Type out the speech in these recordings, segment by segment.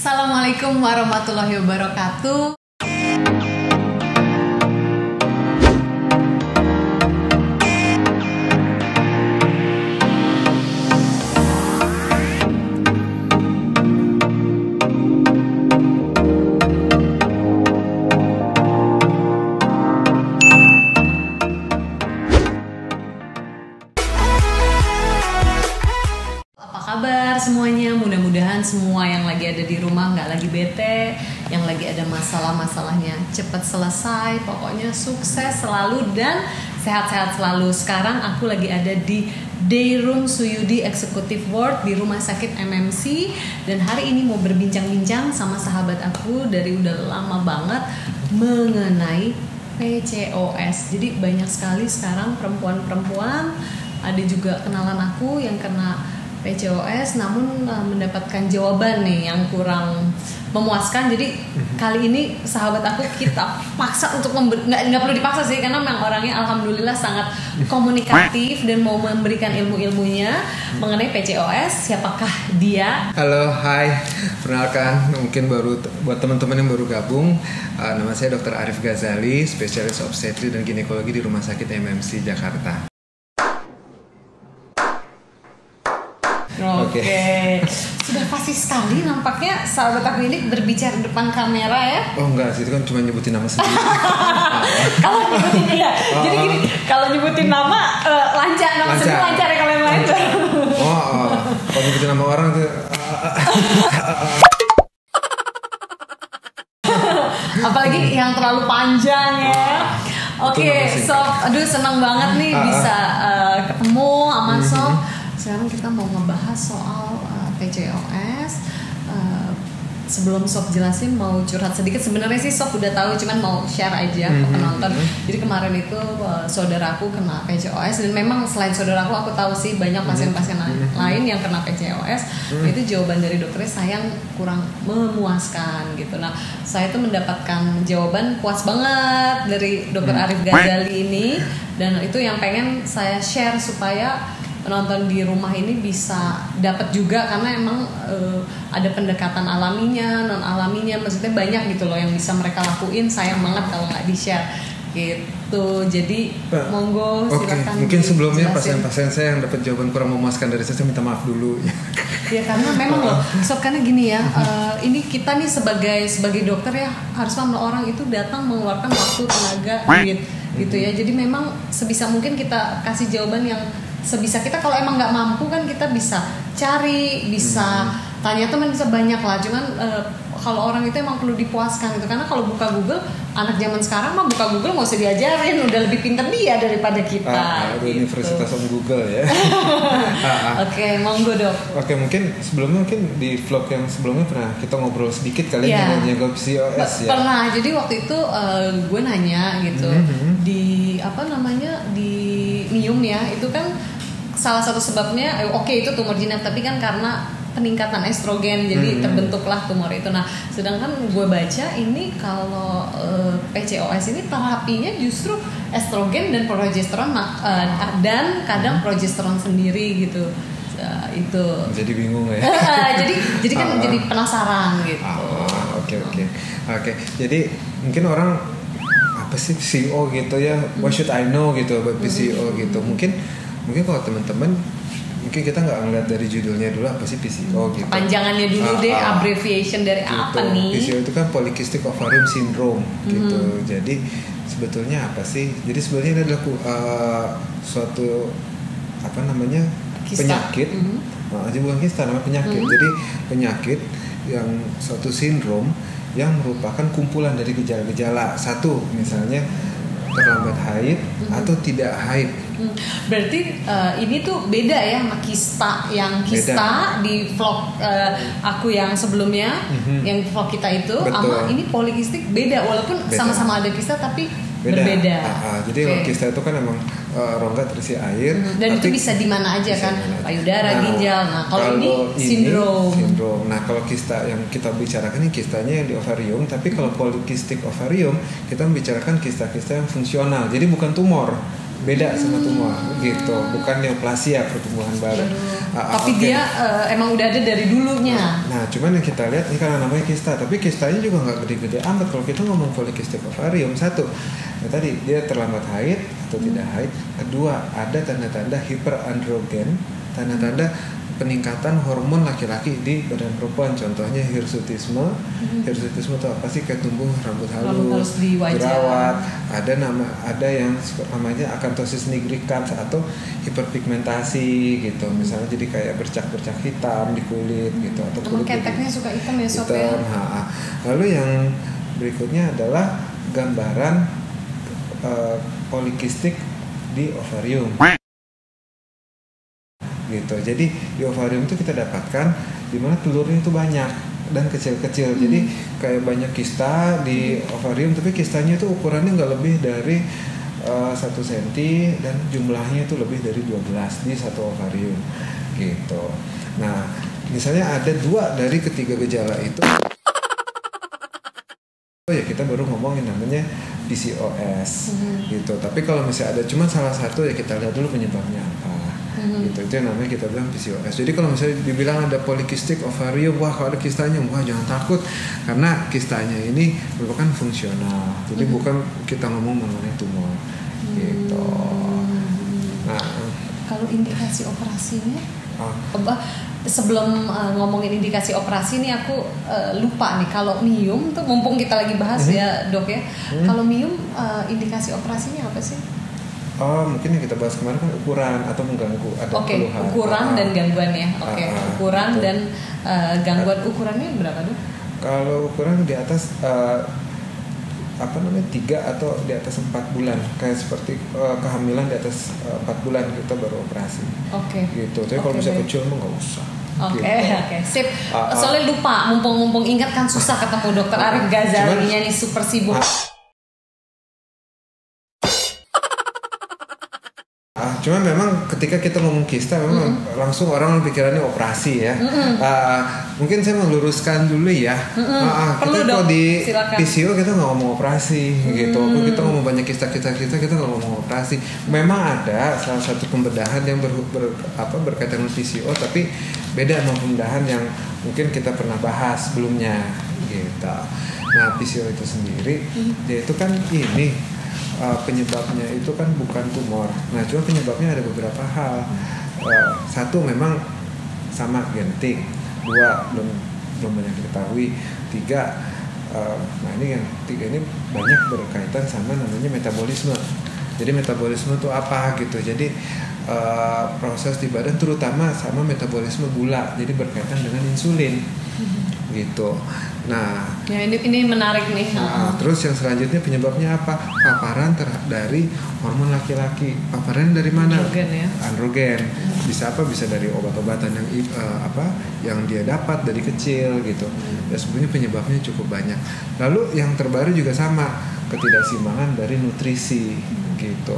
Assalamualaikum warahmatullahi wabarakatuh. Kabar semuanya, mudah-mudahan semua yang lagi ada di rumah nggak lagi bete, yang lagi ada masalah-masalahnya cepat selesai, pokoknya sukses selalu dan sehat-sehat selalu. Sekarang aku lagi ada di Dayroom Suyudi Executive Ward di Rumah Sakit MMC, dan hari ini mau berbincang-bincang sama sahabat aku dari udah lama banget mengenai PCOS. Jadi banyak sekali sekarang perempuan-perempuan, ada juga kenalan aku yang kena PCOS namun mendapatkan jawaban nih yang kurang memuaskan. Jadi kali ini sahabat aku kita paksa untuk nggak perlu dipaksa sih, karena memang orangnya alhamdulillah sangat komunikatif dan mau memberikan ilmu-ilmunya mengenai PCOS. Siapakah dia? Halo, hai, perkenalkan, mungkin baru buat teman-teman yang baru gabung, nama saya Dr. Arif Ghazali, spesialis obstetri dan ginekologi di Rumah Sakit MMC Jakarta. Oke. Sudah pasti sekali nampaknya sahabat aku ini berbicara depan kamera ya. Oh enggak sih, itu kan cuma nyebutin nama sendiri. Kalau nyebutin ya. Jadi gini, kalau nyebutin nama lancar, nama sendiri lancar ya, kalau yang lain tuh. Kalau nyebutin nama orang tuh apalagi yang terlalu panjang ya. Oke, Sob, aduh senang banget nih bisa ketemu sama Sob. Sekarang kita mau ngebahas soal PCOS. Sebelum Sob jelasin, mau curhat sedikit. Sebenarnya sih Sob udah tahu, cuman mau share aja ke penonton. Jadi kemarin itu saudaraku kena PCOS, dan memang selain saudaraku, aku tahu sih banyak pasien-pasien lain yang kena PCOS. Itu jawaban dari dokternya sayang kurang memuaskan gitu. Nah, saya tuh mendapatkan jawaban puas banget dari Dr. Arif Ghazali ini, dan itu yang pengen saya share supaya penonton di rumah ini bisa dapat juga, karena emang ada pendekatan alaminya, non alaminya, maksudnya banyak gitu loh yang bisa mereka lakuin. Sayang banget kalau nggak di-share gitu. Jadi monggo silakan. Mungkin sebelumnya pasien-pasien saya yang dapat jawaban kurang memuaskan dari saya minta maaf dulu. Ya karena memang loh, Sob, karena gini ya, ini kita nih sebagai dokter ya harus paham orang itu datang mengeluarkan waktu, tenaga, duit gitu ya. Jadi memang sebisa mungkin kita kasih jawaban yang sebisa kita. Kalau emang nggak mampu kan kita bisa cari, bisa tanya teman, bisa banyak lah. Cuman kalau orang itu emang perlu dipuaskan gitu, karena kalau buka Google, anak zaman sekarang mah buka Google nggak usah diajarin, udah lebih pintar dia daripada kita. Gitu. Universitas on Google ya. Oke, monggo Dok. Oke, mungkin sebelumnya di vlog yang sebelumnya pernah kita ngobrol sedikit kali ya tentang PCOS ya. Pernah. Jadi waktu itu gue nanya gitu di di Mium ya, itu kan salah satu sebabnya itu tumor jinak, tapi kan karena peningkatan estrogen, jadi terbentuklah tumor itu. Nah, sedangkan gue baca ini kalau PCOS ini terapinya justru estrogen dan progesteron, dan kadang progesteron sendiri gitu. Itu jadi bingung ya. jadi kan jadi penasaran gitu. Oke. Jadi mungkin orang apa sih PCO gitu ya, what should I know gitu about PCO gitu. Mungkin kalau teman-teman, mungkin kita nggak ngeliat dari judulnya dulu apa sih PCO gitu. Panjangannya dulu deh, abbreviation dari gitu. Apa nih? PCO itu kan Polycystic Ovarian Syndrome gitu. Jadi sebetulnya apa sih? Jadi sebenarnya ini adalah suatu penyakit. Bukan kista, namanya penyakit. Jadi penyakit yang suatu sindrom yang merupakan kumpulan dari gejala-gejala. Satu, misalnya terlambat haid atau tidak haid. Berarti ini tuh beda ya sama kista. Yang kista beda. Di vlog aku yang sebelumnya, yang vlog kita itu, sama ini polikistik beda. Walaupun sama-sama ada kista tapi berbeda. Jadi kista itu kan emang rongga terisi air. Dan itu bisa di mana aja kan, payudara, ginjal. Nah, kalau ini sindrom. Nah, kalau kista yang kita bicarakan ini kistanya yang di ovarium, tapi kalau polycystic ovarium kita membicarakan kista-kista yang fungsional. Jadi bukan tumor. beda sama tumor gitu, bukan neoplasia pertumbuhan baru. Tapi dia emang udah ada dari dulunya. Nah, cuman yang kita lihat ini karena namanya kista, tapi kistanya juga nggak gede-gede amat. Kalau kita ngomong polycystic ovarium, satu, tadi dia terlambat haid atau tidak haid. Kedua, ada tanda-tanda hiperandrogen, tanda-tanda peningkatan hormon laki-laki di badan perempuan, contohnya hirsutisme. Hirsutisme itu apa sih? Kayak tumbuh rambut halus di wajah. jerawat, ada yang namanya akanthosis nigricans atau hiperpigmentasi gitu, misalnya jadi kayak bercak-bercak hitam di kulit gitu, atau kulit keteknya suka hitam ya sob ya. Lalu yang berikutnya adalah gambaran polikistik di ovarium gitu. Jadi di ovarium itu kita dapatkan di mana telurnya itu banyak dan kecil-kecil. Jadi kayak banyak kista di ovarium, tapi kistanya itu ukurannya nggak lebih dari 1 cm dan jumlahnya itu lebih dari 12 di satu ovarium gitu. Nah, misalnya ada 2 dari ketiga gejala itu, ya kita baru ngomongin namanya PCOS gitu. Tapi kalau misalnya ada cuma salah satu, ya kita lihat dulu penyebabnya apa. Gitu, itu yang namanya kita bilang PCOS. Jadi kalau misalnya dibilang ada polycystic ovarium, wah kalau ada kistanya, wah jangan takut, karena kistanya ini merupakan fungsional. Jadi bukan kita ngomong mengenai tumor gitu. Nah, kalau indikasi operasinya, sebelum ngomongin indikasi operasi nih aku lupa nih, kalau miom tuh mumpung kita lagi bahas ya dok ya, kalau miom indikasi operasinya apa sih? Mungkin yang kita bahas kemarin kan ukuran atau mengganggu, ada keluhan. Ukuran dan gangguan ya. Ukuran dan gangguan. Ukurannya berapa dok? Kalau ukuran di atas 3 atau di atas 4 bulan, kayak seperti kehamilan di atas 4 bulan kita baru operasi. Gitu. Tapi kalau misalnya kecil mah nggak usah. Sip. Soalnya lupa, mumpung ingat kan susah ketemu dokter Arif Ghazalinya nih, super sibuk. Cuman memang ketika kita ngomong kista memang langsung orang pikirannya operasi ya. Mungkin saya meluruskan dulu ya. Kita kalau di PCO kita nggak ngomong operasi gitu. Kalau kita ngomong banyak kista kita nggak ngomong operasi. Memang ada salah satu pembedahan yang berkaitan dengan PCO, tapi beda sama pembedahan yang mungkin kita pernah bahas sebelumnya gitu. Nah, PCO itu sendiri dia itu kan ini penyebabnya itu kan bukan tumor. Nah, cuma penyebabnya ada beberapa hal. 1 memang sama genetik. 2 belum banyak diketahui. 3 nah ini yang 3 ini banyak berkaitan sama namanya metabolisme. Jadi metabolisme itu apa gitu. Jadi proses di badan terutama sama metabolisme gula. Jadi berkaitan dengan insulin gitu. Nah, ya ini menarik nih. Terus yang selanjutnya penyebabnya apa? Paparan dari hormon laki-laki. Paparan dari mana? Androgen. Bisa apa? Bisa dari obat-obatan yang dia dapat dari kecil gitu. Ya sebenarnya penyebabnya cukup banyak. Lalu yang terbaru juga sama, ketidakseimbangan dari nutrisi gitu.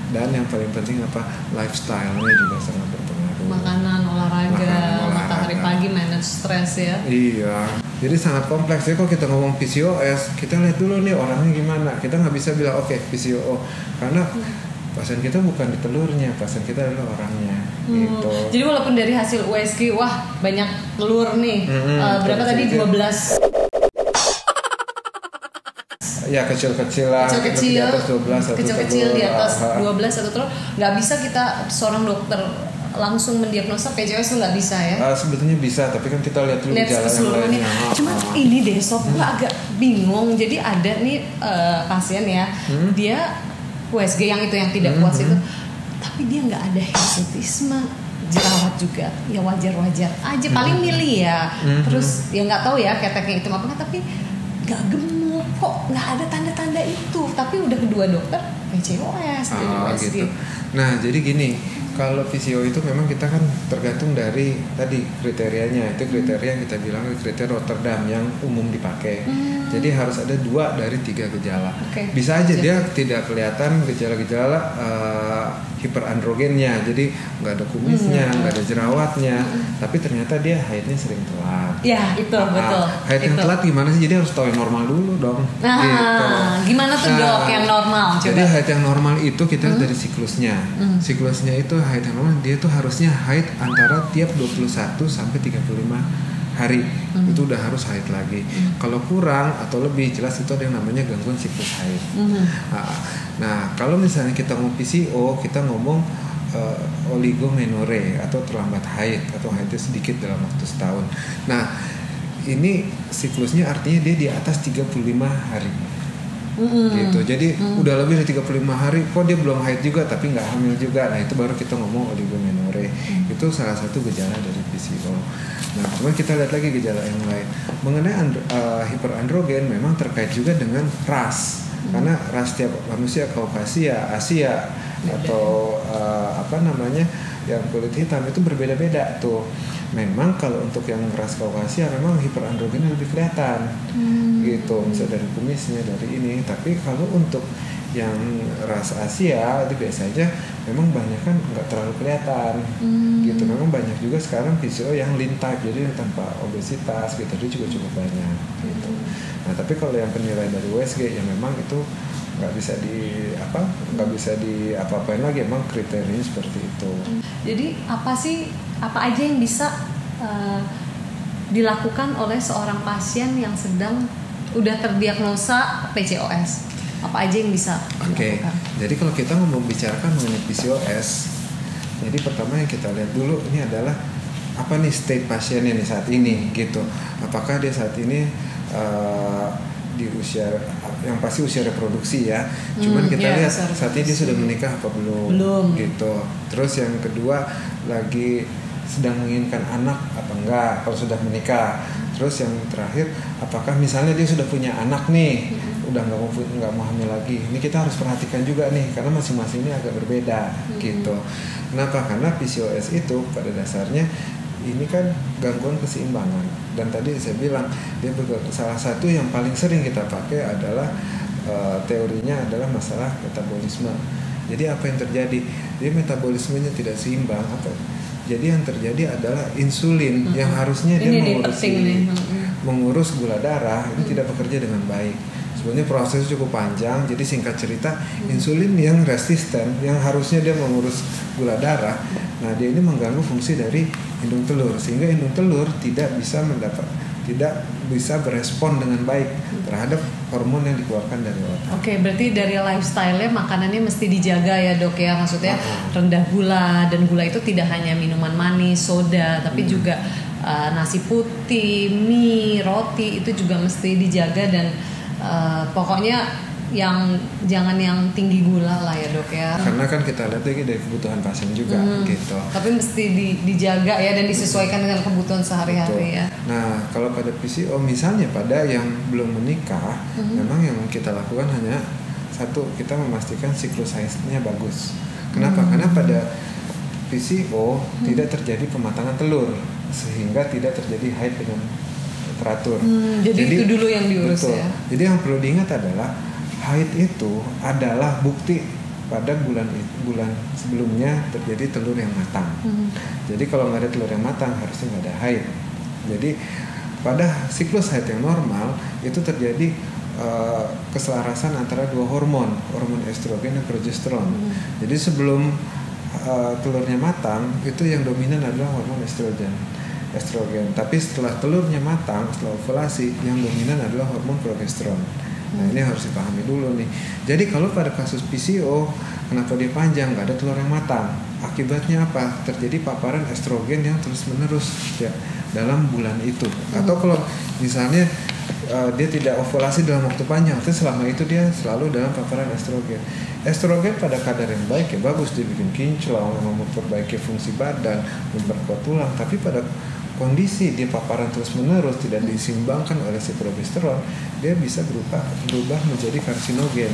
Dan yang paling penting lifestyle-nya juga sangat berpengaruh. Makanan, olahraga, matahari pagi, manage stres ya. Iya. Jadi sangat kompleks ya. Kalau kita ngomong PCOS, kita lihat dulu nih orangnya gimana. Kita nggak bisa bilang PCO karena pasien kita bukan di telurnya, pasien kita adalah orangnya. Gitu. Jadi walaupun dari hasil USG, wah banyak telur nih. Berapa tadi 12? Ya kecil-kecil lah, kecil-kecil di atas 12 kecil-kecil di atas 12 atau telur, nggak bisa kita seorang dokter langsung mendiagnosa PCOS itu nggak bisa ya? Sebetulnya bisa, tapi kan kita lihat dulu gejala yang lainnya. Cuma ini deh sob, gue agak bingung. Jadi ada nih pasien ya, dia USG yang tidak puas itu, tapi dia nggak ada hirsutisme, jerawat juga, ya wajar-wajar aja, paling milih ya. Terus ya nggak tahu ya keteknya itu apa nggak, tapi nggak gemuk kok, nggak ada tanda-tanda itu, tapi udah kedua dokter PCOS gitu. Nah jadi gini, kalau PCO itu memang kita kan tergantung dari tadi kriterianya. Itu kriteria yang kita bilang kriteria Rotterdam yang umum dipakai. Jadi harus ada 2 dari 3 gejala. Bisa aja dia tidak kelihatan gejala-gejala hiperandrogennya, jadi nggak ada kumisnya, nggak ada jerawatnya, tapi ternyata dia haidnya sering telat Ya itu betul. Haid yang telat gimana sih? Jadi harus tahu yang normal dulu dong. Gitu. Gimana tuh dok yang normal? Coba. Jadi haid yang normal itu kita lihat dari siklusnya. Siklusnya itu haid yang normal dia tuh harusnya haid antara tiap 21 sampai 35 hari. Itu udah harus haid lagi. Kalau kurang atau lebih jelas itu ada yang namanya gangguan siklus haid. Nah, kalau misalnya kita ngomong PCO, kita ngomong oligomenore atau terlambat haid atau haidnya sedikit dalam waktu setahun. Nah, ini siklusnya artinya dia di atas 35 hari. Gitu. Jadi udah lebih dari 35 hari kok dia belum haid juga tapi nggak hamil juga. Nah, itu baru kita ngomong oligomenore. Itu salah satu gejala dari PCO. Nah, kemudian kita lihat lagi gejala yang lain. Mengenai hiperandrogen memang terkait juga dengan ras. Karena ras tiap manusia, Kaukasia, Asia atau yang kulit hitam itu berbeda-beda tuh. Memang kalau untuk yang ras Kaukasia memang hiperandrogennya lebih kelihatan gitu, misalnya dari kumisnya, dari ini. Tapi kalau untuk yang ras Asia itu biasanya memang banyak kan nggak terlalu kelihatan gitu. Memang banyak juga sekarang PCO yang lean type, jadi tanpa obesitas gitu, dia juga cukup banyak gitu. Nah, tapi kalau yang penilaian dari USG ya memang itu nggak bisa apa-apain lagi, emang kriterianya seperti itu. Jadi apa aja yang bisa dilakukan oleh seorang pasien yang sedang udah terdiagnosa PCOS? Apa aja yang bisa dilakukan? Jadi kalau kita membicarakan mengenai PCOS, jadi pertama yang kita lihat dulu ini adalah apa nih state pasiennya nih saat ini gitu. Apakah dia saat ini di usia yang pasti usia reproduksi ya. Cuman kita lihat saat ini dia sudah menikah apa belum gitu. Terus yang kedua lagi sedang menginginkan anak apa enggak kalau sudah menikah. Terus yang terakhir apakah misalnya dia sudah punya anak nih, udah nggak mau hamil lagi. Ini kita harus perhatikan juga nih karena masing-masing ini agak berbeda gitu. Kenapa? Karena PCOS itu pada dasarnya ini kan gangguan keseimbangan, dan tadi saya bilang dia salah satu yang paling sering kita pakai adalah teorinya adalah masalah metabolisme. Jadi apa yang terjadi? Dia metabolismenya tidak seimbang. Jadi yang terjadi adalah insulin yang harusnya dia mengurus gula darah ini tidak bekerja dengan baik. Sebenarnya prosesnya cukup panjang. Jadi singkat cerita, insulin yang resisten yang harusnya dia mengurus gula darah, nah dia ini mengganggu fungsi dari indung telur sehingga indung telur tidak bisa berespon dengan baik terhadap hormon yang dikeluarkan dari otak. Oke, berarti dari lifestyle-nya makanannya mesti dijaga ya dok ya, maksudnya rendah gula, dan gula itu tidak hanya minuman manis, soda, tapi juga nasi putih, mie, roti itu juga mesti dijaga, dan pokoknya yang jangan yang tinggi gula lah ya dok ya. Karena kan kita lihat lagi dari kebutuhan pasien juga gitu. Tapi mesti dijaga ya dan disesuaikan dengan kebutuhan sehari-hari ya. Nah kalau pada PCO misalnya pada yang belum menikah, memang yang kita lakukan hanya satu, kita memastikan siklus haidnya bagus. Kenapa? Karena pada PCO tidak terjadi pematangan telur sehingga tidak terjadi haid dengan teratur. Jadi itu dulu yang diurus ya. Jadi yang perlu diingat adalah haid itu adalah bukti pada bulan sebelumnya terjadi telur yang matang. Jadi kalau nggak ada telur yang matang harusnya nggak ada haid. Jadi pada siklus haid yang normal itu terjadi keselarasan antara dua hormon estrogen dan progesteron. Jadi sebelum telurnya matang itu yang dominan adalah hormon estrogen. Tapi setelah telurnya matang, setelah ovulasi, yang dominan adalah hormon progesteron. Nah ini harus dipahami dulu nih. Jadi kalau pada kasus PCO, kenapa dia panjang, nggak ada telur yang matang? Akibatnya apa? Terjadi paparan estrogen yang terus menerus ya dalam bulan itu. Atau kalau misalnya dia tidak ovulasi dalam waktu panjang, itu selama itu dia selalu dalam paparan estrogen. Estrogen pada kadar yang baik ya bagus, dia bikin kinclong, memperbaiki fungsi badan, memperkuat tulang. Tapi pada kondisi dia paparan terus menerus tidak diseimbangkan oleh si progesteron, dia bisa berubah menjadi karsinogen.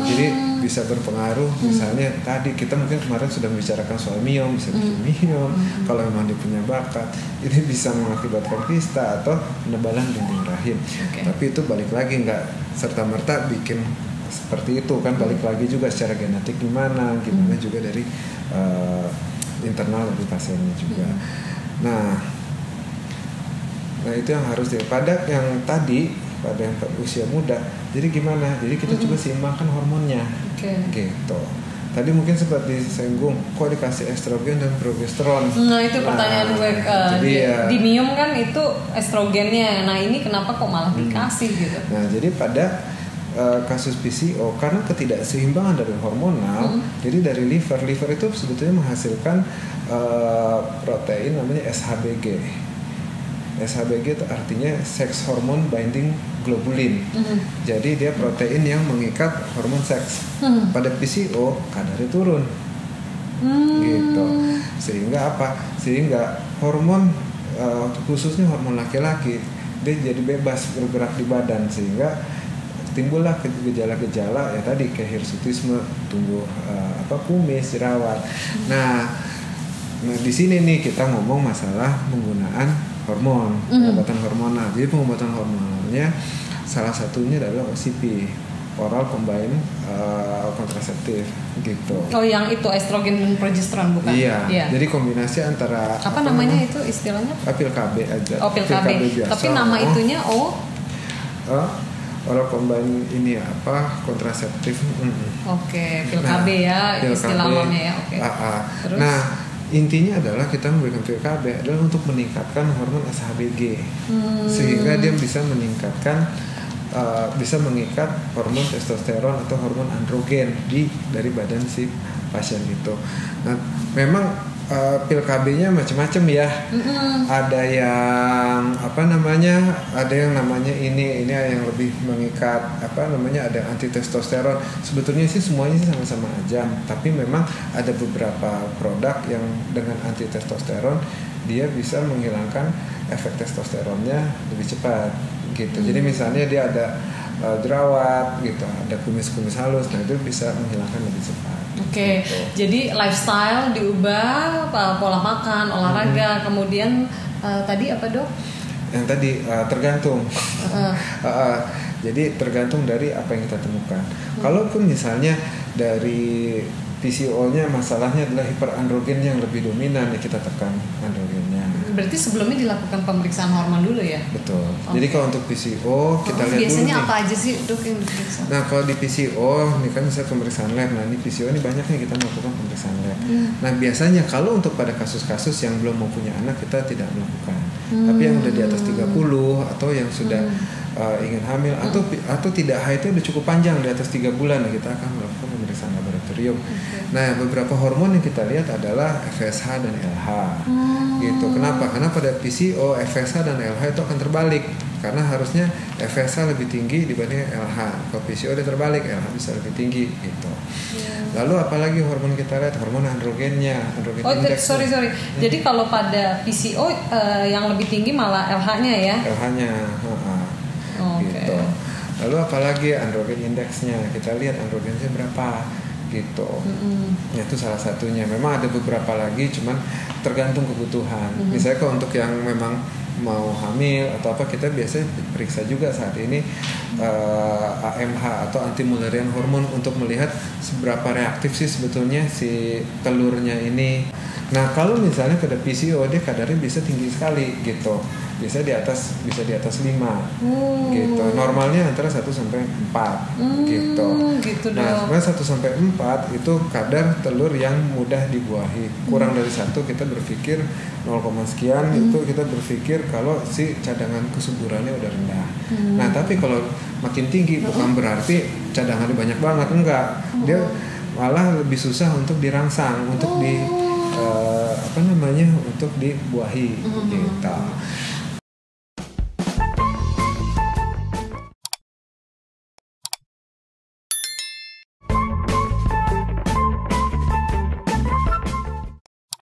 Jadi bisa berpengaruh. Misalnya tadi kita mungkin kemarin sudah membicarakan soal miom, bisa bikin miom. Kalau memang dia punya bakat, ini bisa mengakibatkan kista atau penebalan dinding rahim. Tapi itu balik lagi nggak serta merta bikin seperti itu kan, balik lagi juga secara genetik gimana juga dari internal dari pasiennya juga. Nah, Nah itu yang harus pada yang usia muda. Jadi gimana? Jadi kita coba seimbangkan hormonnya, gitu. Tadi mungkin sempat disinggung, kok dikasih estrogen dan progesteron? Nah itu pertanyaan gue. Di Mium kan itu estrogennya. Nah ini kenapa kok malah dikasih gitu? Nah jadi pada kasus PCO karena ketidakseimbangan dari hormonal, jadi dari liver itu sebetulnya menghasilkan protein namanya SHBG. SHBG itu artinya sex hormone binding globulin. Jadi dia protein yang mengikat hormon seks. Pada PCO kadarnya turun. Gitu. Sehingga apa? Sehingga hormon khususnya hormon laki-laki dia jadi bebas bergerak di badan, sehingga timbullah gejala-gejala ya tadi kayak hirsutisme, tumbuh kumis, jerawat. Nah di sini nih kita ngomong masalah penggunaan hormon, pengobatan hormonal. Jadi pengobatan hormonalnya salah satunya adalah OCP, oral combined kontraseptif, gitu. Oh, yang itu estrogen dan progesteron bukan? Iya. Jadi kombinasi antara apa namanya itu istilahnya? Pil KB aja. Oh, pil KB. Tapi nama itunya oral combined ini kontraseptif. Oke, pil KB ya istilah awamnya ya. Oke. Terus? Nah intinya adalah kita memberikan pil KB adalah untuk meningkatkan hormon SHBG, sehingga dia bisa meningkatkan bisa mengikat hormon testosteron atau hormon androgen dari badan si pasien itu. Nah memang pil KB-nya macam-macam ya. Ada yang ada yang namanya ini yang lebih mengikat ada anti testosteron. Sebetulnya sih semuanya sih sama-sama aja, tapi memang ada beberapa produk yang dengan anti testosteron dia bisa menghilangkan efek testosteronnya lebih cepat gitu. Jadi misalnya dia ada jerawat gitu, ada kumis-kumis halus, nah itu bisa menghilangkan lebih cepat. Oke, gitu. Jadi lifestyle diubah, pola makan, olahraga, kemudian tadi apa dok? Yang tadi tergantung. Jadi tergantung dari apa yang kita temukan. Kalaupun misalnya dari PCO-nya masalahnya adalah hiperandrogen yang lebih dominan, ya kita tekan androgennya. Berarti sebelumnya dilakukan pemeriksaan hormon dulu ya? Betul. Jadi kalau untuk PCO kita lihat biasanya dulu apa aja sih dok yang diperiksa? Nah kalau di PCO ini kan bisa pemeriksaan lab. Nah ini PCO ini banyak nih kita melakukan pemeriksaan lab. Nah biasanya kalau untuk pada kasus-kasus yang belum mau punya anak kita tidak melakukan. Tapi yang udah di atas 30 atau yang sudah ingin hamil atau tidak haid itu udah cukup panjang di atas 3 bulan, nah kita akan melakukan pemeriksaan laboratorium. Nah beberapa hormon yang kita lihat adalah FSH dan LH. Gitu. Kenapa? Karena pada PCO FSH dan LH itu akan terbalik. Karena harusnya FSH lebih tinggi dibanding LH. Kalau PCO dia terbalik, LH bisa lebih tinggi gitu. Lalu apalagi hormon kita lihat hormon androgennya, androgen index. Sorry. Jadi kalau pada PCO yang lebih tinggi malah LH-nya ya? LH-nya. Gitu. Lalu apalagi androgen indeksnya, kita lihat androgennya berapa gitu. Ya, itu salah satunya. Memang ada beberapa lagi, cuman tergantung kebutuhan. Misalnya kalau untuk yang memang mau hamil atau apa, kita biasanya periksa juga saat ini AMH atau anti Mullerian hormon untuk melihat seberapa reaktif sih sebetulnya si telurnya ini. Nah kalau misalnya pada PCO dia kadarnya bisa tinggi sekali gitu, bisa di atas 5 gitu. Normalnya antara 1 sampai 4 gitu. Nah sebenarnya 1 sampai 4 itu kadar telur yang mudah dibuahi. Kurang dari 1 kita berpikir 0, sekian itu kita berpikir kalau si cadangan kesuburannya udah rendah. Nah tapi kalau makin tinggi bukan berarti cadangannya banyak banget, enggak. Dia malah lebih susah untuk dirangsang, untuk untuk dibuahi gitu.